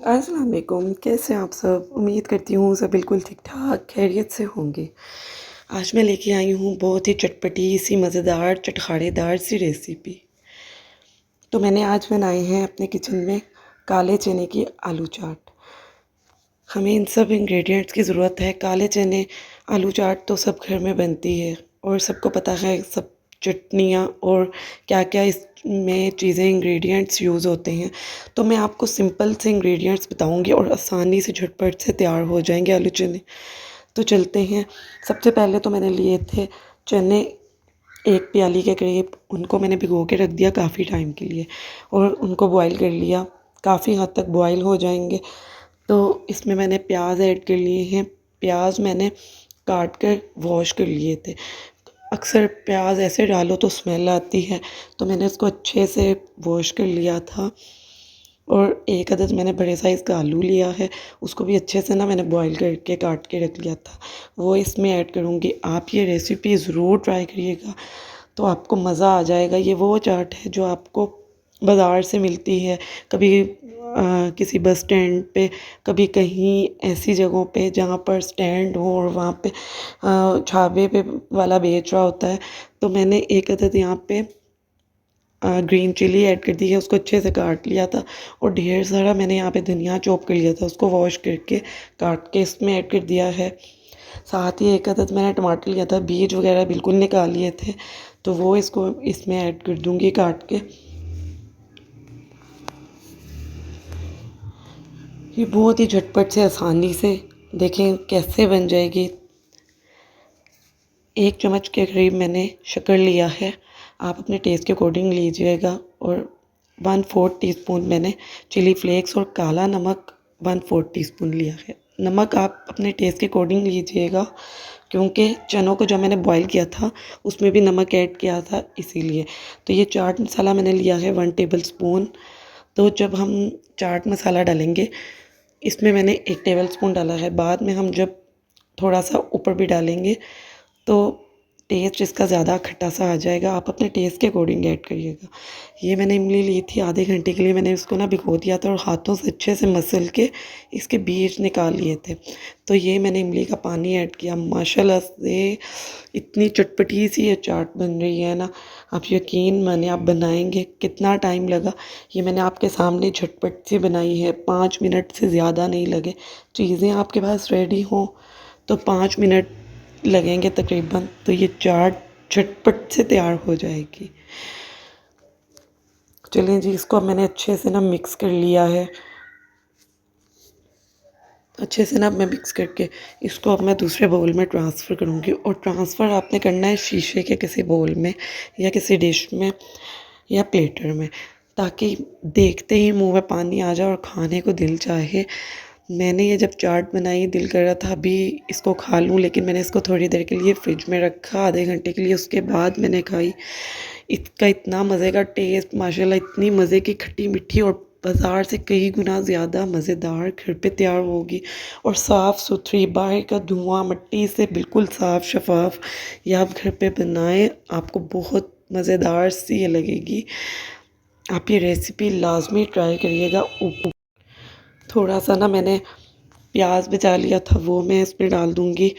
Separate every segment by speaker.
Speaker 1: अस्सलाम वालेकुम, कैसे हैं आप सब? उम्मीद करती हूँ सब बिल्कुल ठीक-ठाक, खैरियत से होंगे। आज मैं लेके आई हूँ बहुत ही चटपटी सी मज़ेदार, चटखारेदार सी रेसिपी। तो मैंने आज बनाए हैं अपने किचन में काले चने की आलू चाट। हमें इन सब इंग्रेडिएंट्स की ज़रूरत है। काले चने, आलू चाट तो सब घर में बनती है और सबको पता है सब चटनियाँ और क्या-क्या इसमें चीज़ें इंग्रेडिएंट्स यूज़ होते हैं। तो मैं आपको सिंपल से इंग्रेडिएंट्स बताऊँगी और आसानी से झटपट से तैयार हो जाएँगे आलू चने। तो चलते हैं। सबसे पहले तो मैंने लिए थे चने 1 प्याली के करीब, उनको मैंने भिगो के रख दिया काफ़ी टाइम के लिए और उनको बॉयल कर लिया। काफ़ी हद तक बॉयल हो जाएँगे। तो इसमें मैंने प्याज ऐड कर लिए हैं। प्याज मैंने काट कर वॉश कर लिए थे। अक्सर प्याज ऐसे डालो तो स्मेल आती है, तो मैंने उसको अच्छे से वॉश कर लिया था। और एक अदद मैंने बड़े साइज़ का आलू लिया है, उसको भी अच्छे से ना मैंने बॉईल करके काट के रख लिया था, वो इसमें ऐड करूँगी। आप ये रेसिपी ज़रूर ट्राई करिएगा, तो आपको मज़ा आ जाएगा। ये वो चाट है जो आपको बाज़ार से मिलती है, कभी किसी बस स्टैंड पे, कभी कहीं ऐसी जगहों पे जहाँ पर स्टैंड हो और वहाँ पे ढाबे पे वाला बेच रहा होता है। तो मैंने एक अदद यहाँ पे ग्रीन चिली ऐड कर दी है, उसको अच्छे से काट लिया था और ढेर सारा मैंने यहाँ पे धनिया चॉप कर लिया था, उसको वॉश करके काट के इसमें ऐड कर दिया है। साथ ही एक अदद मैंने टमाटर लिया था, बीज वगैरह बिल्कुल निकाल लिए थे, तो वो इसको इसमें ऐड कर दूँगी काट के। ये बहुत ही झटपट से आसानी से देखें कैसे बन जाएगी। 1 चम्मच के करीब मैंने शक्कर लिया है, आप अपने टेस्ट के अकॉर्डिंग लीजिएगा। और 1/4 टीस्पून मैंने चिली फ्लेक्स और काला नमक 1/4 टीस्पून लिया है। नमक आप अपने टेस्ट के अकॉर्डिंग लीजिएगा, क्योंकि चनों को जब मैंने बॉईल किया था उसमें भी नमक ऐड किया था इसीलिए। तो ये चाट मसाला मैंने लिया है 1 टेबलस्पून। तो जब हम चाट मसाला डालेंगे, इसमें मैंने 1 टेबलस्पून डाला है, बाद में हम जब थोड़ा सा ऊपर भी डालेंगे तो टेस्ट इसका ज़्यादा खट्टा सा आ जाएगा। आप अपने टेस्ट के अकॉर्डिंग ऐड करिएगा। ये मैंने इमली ली थी, आधे घंटे के लिए मैंने इसको ना भिगो दिया था और हाथों से अच्छे से मसल के इसके बीज निकाल लिए थे। तो ये मैंने इमली का पानी ऐड किया। माशाल्लाह से इतनी चटपटी सी ये चाट बन रही है ना, आप यकीन मानिए आप बनाएंगे। कितना टाइम लगा, ये मैंने आपके सामने झटपट से बनाई है, 5 मिनट से ज़्यादा नहीं लगे। चीज़ें आपके पास रेडी हों तो 5 मिनट लगेंगे तकरीबन, तो ये चाट झटपट से तैयार हो जाएगी। चलें जी, इसको अब मैंने अच्छे से ना मिक्स कर लिया है। अच्छे से ना मैं मिक्स करके इसको अब मैं दूसरे बाउल में ट्रांसफ़र करूँगी। और ट्रांसफ़र आपने करना है शीशे के किसी बाउल में या किसी डिश में या प्लेटर में, ताकि देखते ही मुंह में पानी आ जाए और खाने को दिल चाहे। मैंने ये जब चाट बनाई, दिल कर रहा था अभी इसको खा लूँ, लेकिन मैंने इसको थोड़ी देर के लिए फ्रिज में रखा, आधे घंटे के लिए, उसके बाद मैंने खाई। इसका इतना मज़े का टेस्ट, माशाल्लाह इतनी मज़े की खट्टी मीठी और बाज़ार से कई गुना ज़्यादा मज़ेदार घर पे तैयार होगी और साफ़ सुथरी, बाहर का धुआं मिट्टी से बिल्कुल साफ़ शफाफ। ये आप घर पे बनाएं, आपको बहुत मज़ेदार सी ये लगेगी। आप ये रेसिपी लाजमी ट्राई करिएगा। थोड़ा सा ना मैंने प्याज बचा लिया था, वो मैं इसमें डाल दूँगी।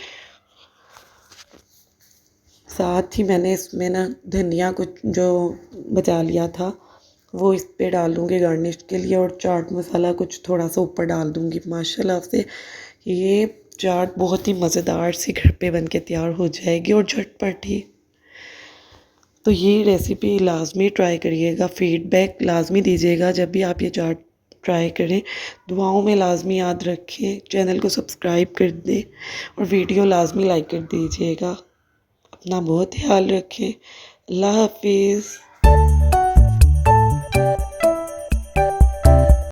Speaker 1: साथ ही मैंने इसमें ना धनिया कुछ जो बचा लिया था वो इस पे डाल दूँगी गार्निश के लिए, और चाट मसाला कुछ थोड़ा सा ऊपर डाल दूँगी। माशाल्लाह से ये चाट बहुत ही मज़ेदार सी घर पे बन के तैयार हो जाएगी और झटपट ही। तो ये रेसिपी लाजमी ट्राई करिएगा, फ़ीडबैक लाजमी दीजिएगा जब भी आप ये चाट ट्राई करें। दुआओं में लाजमी याद रखें, चैनल को सब्सक्राइब कर दें और वीडियो लाजमी लाइक कर दीजिएगा। अपना बहुत ख्याल रखें। अल्लाह हाफिज़।